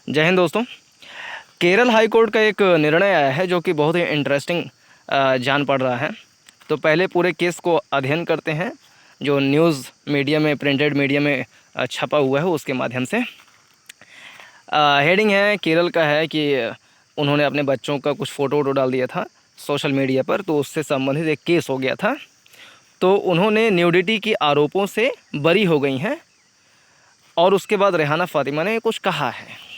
जय हिंद दोस्तों। Kerala high court का एक निर्णय आया है जो कि बहुत ही इंटरेस्टिंग जान पड़ रहा है। तो पहले पूरे केस को अध्ययन करते हैं जो न्यूज़ मीडिया में, प्रिंटेड मीडिया में छपा हुआ है उसके माध्यम से। हेडिंग है, केरल का है कि उन्होंने अपने बच्चों का कुछ फ़ोटो वोटो डाल दिया था सोशल मीडिया पर, तो उससे संबंधित एक केस हो गया था। तो उन्होंने न्यूडिटी के आरोपों से बरी हो गई हैं और उसके बाद रेहाना फ़ातिमा ने कुछ कहा है।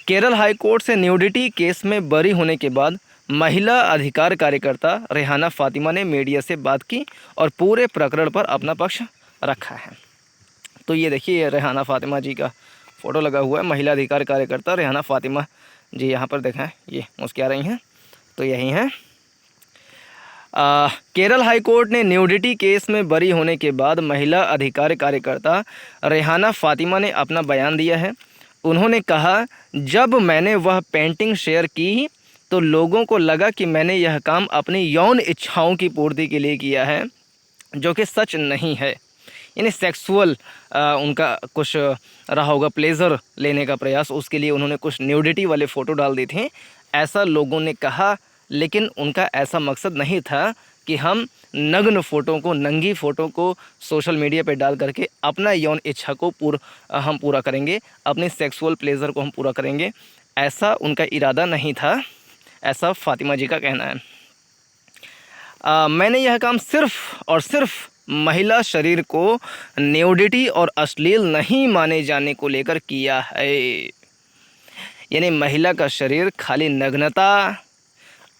केरल हाई कोर्ट से न्यूडिटी केस में बरी होने के बाद महिला अधिकार कार्यकर्ता रेहाना फ़ातिमा ने मीडिया से बात की और पूरे प्रकरण पर अपना पक्ष रखा है। तो ये देखिए, रेहाना फ़ातिमा जी का फ़ोटो लगा हुआ है। महिला अधिकार कार्यकर्ता रेहाना फ़ातिमा जी यहाँ पर देखें, ये मुस्कुरा रही हैं, तो यही हैं। केरल हाई कोर्ट ने न्यूडिटी केस में बरी होने के बाद महिला अधिकार कार्यकर्ता रेहाना फ़ातिमा ने अपना बयान दिया है। उन्होंने कहा, जब मैंने वह पेंटिंग शेयर की तो लोगों को लगा कि मैंने यह काम अपनी यौन इच्छाओं की पूर्ति के लिए किया है, जो कि सच नहीं है। यानी सेक्सुअल उनका कुछ रहा होगा, प्लेजर लेने का प्रयास, उसके लिए उन्होंने कुछ न्यूडिटी वाले फ़ोटो डाल दी थी, ऐसा लोगों ने कहा। लेकिन उनका ऐसा मकसद नहीं था कि हम नग्न फ़ोटो को, नंगी फ़ोटो को सोशल मीडिया पे डाल करके अपना यौन इच्छा को हम पूरा करेंगे, अपने सेक्सुअल प्लेजर को हम पूरा करेंगे। ऐसा उनका इरादा नहीं था, ऐसा फ़ातिमा जी का कहना है। मैंने यह काम सिर्फ़ और सिर्फ महिला शरीर को न्यूडिटी और अश्लील नहीं माने जाने को लेकर किया है। यानी महिला का शरीर खाली नग्नता,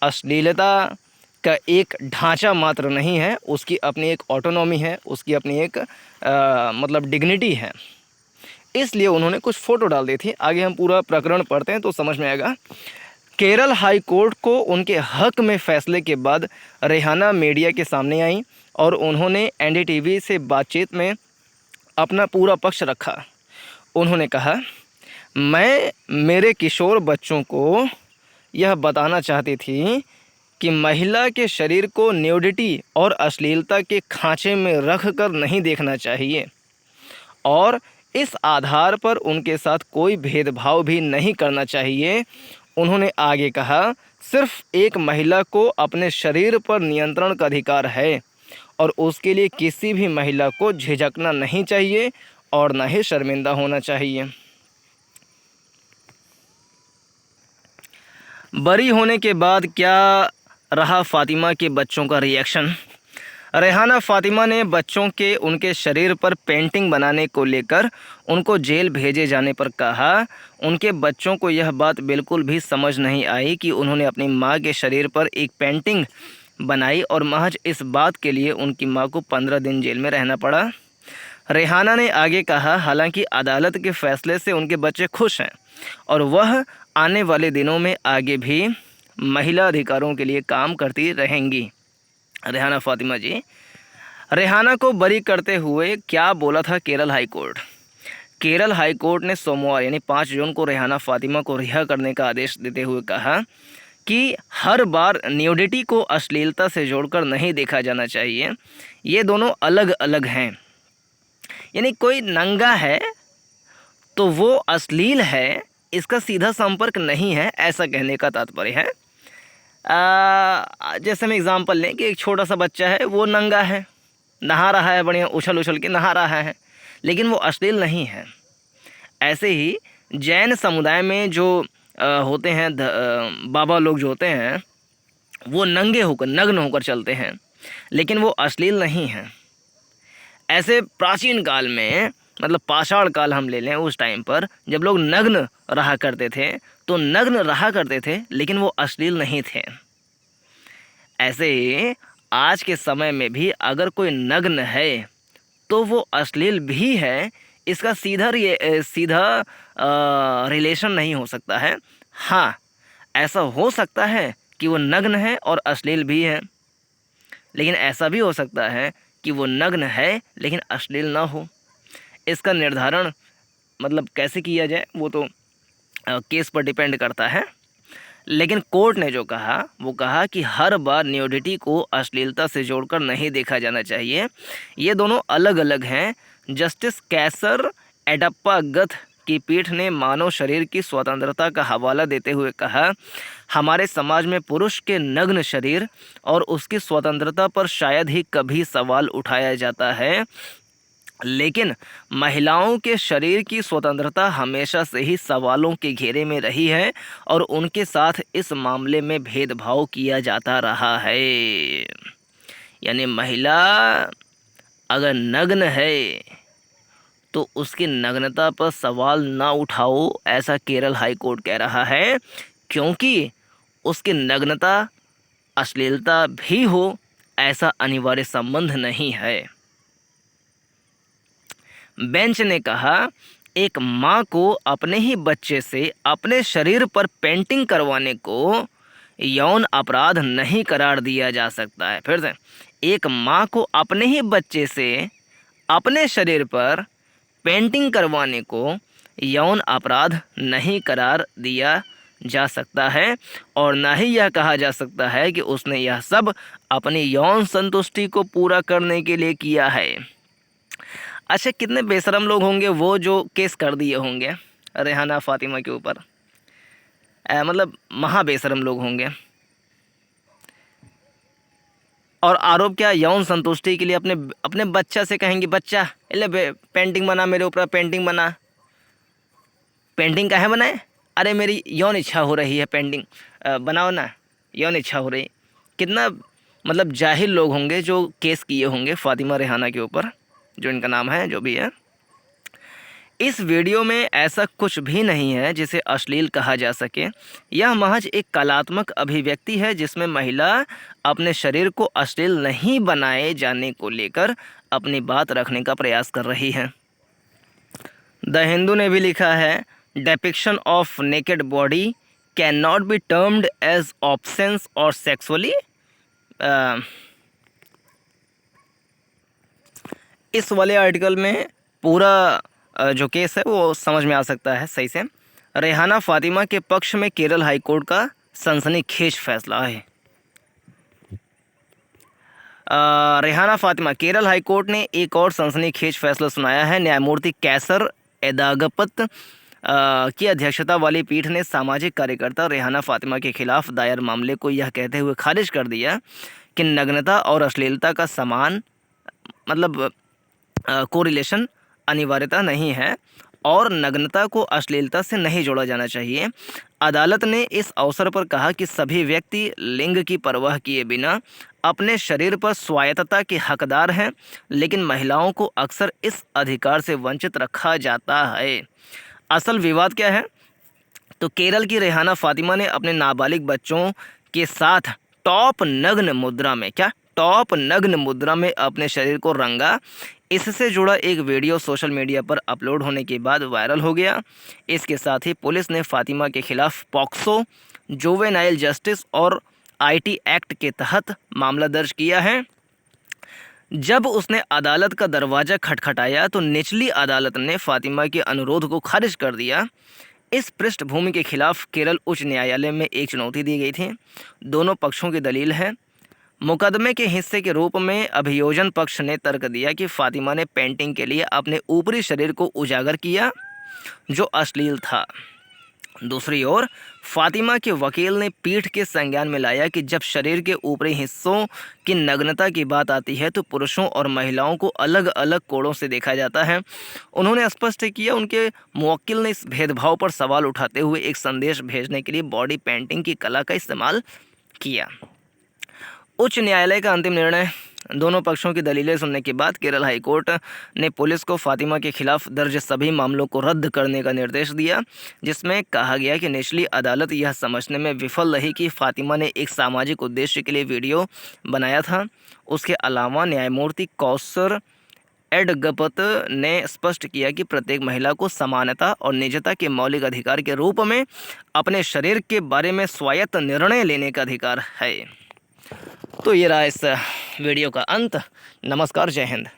अश्लीलता का एक ढांचा मात्र नहीं है, उसकी अपनी एक ऑटोनॉमी है, उसकी अपनी एक मतलब डिग्निटी है। इसलिए उन्होंने कुछ फ़ोटो डाल दी थी। आगे हम पूरा प्रकरण पढ़ते हैं तो समझ में आएगा। केरल हाई कोर्ट को उनके हक में फ़ैसले के बाद रेहाना मीडिया के सामने आई और उन्होंने एनडीटीवी से बातचीत में अपना पूरा पक्ष रखा। उन्होंने कहा, मैं मेरे किशोर बच्चों को यह बताना चाहती थी कि महिला के शरीर को न्यूडिटी और अश्लीलता के खांचे में रख कर नहीं देखना चाहिए और इस आधार पर उनके साथ कोई भेदभाव भी नहीं करना चाहिए। उन्होंने आगे कहा, सिर्फ एक महिला को अपने शरीर पर नियंत्रण का अधिकार है और उसके लिए किसी भी महिला को झिझकना नहीं चाहिए और न ही शर्मिंदा होना चाहिए। बरी होने के बाद क्या रहा फ़ातिमा के बच्चों का रिएक्शन? रेहाना फ़ातिमा ने बच्चों के उनके शरीर पर पेंटिंग बनाने को लेकर उनको जेल भेजे जाने पर कहा, उनके बच्चों को यह बात बिल्कुल भी समझ नहीं आई कि उन्होंने अपनी मां के शरीर पर एक पेंटिंग बनाई और महज इस बात के लिए उनकी मां को 15 दिन जेल में रहना पड़ा। रेहाना ने आगे कहा, हालांकि अदालत के फैसले से उनके बच्चे खुश हैं और वह आने वाले दिनों में आगे भी महिला अधिकारों के लिए काम करती रहेंगी। रेहाना फ़ातिमा जी, रेहाना को बरी करते हुए क्या बोला था Kerala high court? Kerala high court ने सोमवार यानी 5 जून को रेहाना फ़ातिमा को रिहा करने का आदेश देते हुए कहा कि हर बार न्यूडिटी को अश्लीलता से जोड़कर नहीं देखा जाना चाहिए। ये दोनों अलग अलग हैं। यानी कोई नंगा है तो वो अश्लील है, इसका सीधा संपर्क नहीं है, ऐसा कहने का तात्पर्य है। जैसे हम एग्ज़ाम्पल लें कि एक छोटा सा बच्चा है, वो नंगा है, नहा रहा है, बढ़िया उछल उछल के नहा रहा है, लेकिन वो अश्लील नहीं है। ऐसे ही जैन समुदाय में जो होते हैं बाबा लोग जो होते हैं, वो नंगे होकर, नग्न होकर चलते हैं, लेकिन वो अश्लील नहीं हैं। ऐसे प्राचीन काल में, मतलब पाषाण काल हम ले लें, उस टाइम पर जब लोग नग्न रहा करते थे तो नग्न रहा करते थे, लेकिन वो अश्लील नहीं थे। ऐसे ही आज के समय में भी अगर कोई नग्न है तो वो अश्लील भी है, इसका सीधा रिलेशन नहीं हो सकता है। हाँ, ऐसा हो सकता है कि वो नग्न है और अश्लील भी है, लेकिन ऐसा भी हो सकता है कि वो नग्न है लेकिन अश्लील ना हो। इसका निर्धारण मतलब कैसे किया जाए वो तो केस पर डिपेंड करता है। लेकिन कोर्ट ने जो कहा वो कहा कि हर बार न्यूडिटी को अश्लीलता से जोड़कर नहीं देखा जाना चाहिए। ये दोनों अलग अलग हैं। जस्टिस कैसर एडप्पा गथ की पीठ ने मानव शरीर की स्वतंत्रता का हवाला देते हुए कहा, हमारे समाज में पुरुष के नग्न शरीर और उसकी स्वतंत्रता पर शायद ही कभी सवाल उठाया जाता है, लेकिन महिलाओं के शरीर की स्वतंत्रता हमेशा से ही सवालों के घेरे में रही है और उनके साथ इस मामले में भेदभाव किया जाता रहा है। यानी महिला अगर नग्न है तो उसकी नग्नता पर सवाल ना उठाओ, ऐसा केरल हाई कोर्ट कह रहा है, क्योंकि उसकी नग्नता अश्लीलता भी हो ऐसा अनिवार्य संबंध नहीं है। बेंच ने कहा, एक माँ को अपने ही बच्चे से अपने शरीर पर पेंटिंग करवाने को यौन अपराध नहीं करार दिया जा सकता है। फिर से, एक माँ को अपने ही बच्चे से अपने शरीर पर पेंटिंग करवाने को यौन अपराध नहीं करार दिया जा सकता है और ना ही यह कहा जा सकता है कि उसने यह सब अपनी यौन संतुष्टि को पूरा करने के लिए किया है। अच्छा, कितने बेशरम लोग होंगे वो जो केस कर दिए होंगे रेहाना फातिमा के ऊपर, मतलब महा बेशरम लोग होंगे। और आरोप क्या, यौन संतुष्टि के लिए अपने बच्चा से कहेंगे, बच्चा ले पेंटिंग बना, मेरे ऊपर पेंटिंग बना। पेंटिंग काहे बनाए? अरे मेरी यौन इच्छा हो रही है, पेंटिंग बनाओ ना, यौन इच्छा हो रही। कितना मतलब जाहिल लोग होंगे जो केस किए होंगे फातिमा रेहाना के ऊपर, जो इनका नाम है, जो भी है। इस वीडियो में ऐसा कुछ भी नहीं है जिसे अश्लील कहा जा सके। यह महज एक कलात्मक अभिव्यक्ति है जिसमें महिला अपने शरीर को अश्लील नहीं बनाए जाने को लेकर अपनी बात रखने का प्रयास कर रही है। द हिंदू ने भी लिखा है, depiction of naked body can not be termed as obscene और सेक्सुअली। इस वाले आर्टिकल में पूरा जो केस है वो समझ में आ सकता है सही से। रेहाना फातिमा के पक्ष में केरल हाई कोर्ट का सनसनीखेज फैसला है। रेहाना फातिमा, केरल हाई कोर्ट ने एक और सनसनीखेज फैसला सुनाया है। न्यायमूर्ति कैसर एदागपत की अध्यक्षता वाली पीठ ने सामाजिक कार्यकर्ता रेहाना फातिमा के खिलाफ दायर मामले को यह कहते हुए खारिज कर दिया कि नग्नता और अश्लीलता का समान मतलब कोरिलेशन अनिवार्यता नहीं है और नग्नता को अश्लीलता से नहीं जोड़ा जाना चाहिए। अदालत ने इस अवसर पर कहा कि सभी व्यक्ति लिंग की परवाह किए बिना अपने शरीर पर स्वायत्तता के हकदार हैं, लेकिन महिलाओं को अक्सर इस अधिकार से वंचित रखा जाता है। असल विवाद क्या है? तो केरल की रेहाना फातिमा ने अपने नाबालिग बच्चों के साथ टॉप नग्न मुद्रा में अपने शरीर को रंगा। इससे जुड़ा एक वीडियो सोशल मीडिया पर अपलोड होने के बाद वायरल हो गया। इसके साथ ही पुलिस ने फातिमा के खिलाफ पॉक्सो, जुवेनाइल जस्टिस और आईटी एक्ट के तहत मामला दर्ज किया है। जब उसने अदालत का दरवाज़ा खटखटाया तो निचली अदालत ने फातिमा के अनुरोध को खारिज कर दिया। इस पृष्ठभूमि के खिलाफ केरल उच्च न्यायालय में एक चुनौती दी गई थी। दोनों पक्षों की दलील है। मुकदमे के हिस्से के रूप में अभियोजन पक्ष ने तर्क दिया कि फातिमा ने पेंटिंग के लिए अपने ऊपरी शरीर को उजागर किया, जो अश्लील था। दूसरी ओर फातिमा के वकील ने पीठ के संज्ञान में लाया कि जब शरीर के ऊपरी हिस्सों की नग्नता की बात आती है तो पुरुषों और महिलाओं को अलग अलग कोणों से देखा जाता है। उन्होंने स्पष्ट किया, उनके मुवक्किल ने इस भेदभाव पर सवाल उठाते हुए एक संदेश भेजने के लिए बॉडी पेंटिंग की कला का इस्तेमाल किया। उच्च न्यायालय का अंतिम निर्णय। दोनों पक्षों की दलीलें सुनने के बाद केरल हाई कोर्ट ने पुलिस को फातिमा के खिलाफ दर्ज सभी मामलों को रद्द करने का निर्देश दिया, जिसमें कहा गया कि निचली अदालत यह समझने में विफल रही कि फातिमा ने एक सामाजिक उद्देश्य के लिए वीडियो बनाया था। उसके अलावा न्यायमूर्ति कौसर एडगपत ने स्पष्ट किया कि प्रत्येक महिला को समानता और निजता के मौलिक अधिकार के रूप में अपने शरीर के बारे में स्वायत्त निर्णय लेने का अधिकार है। तो ये रहा इस वीडियो का अंत। नमस्कार, जय हिंद।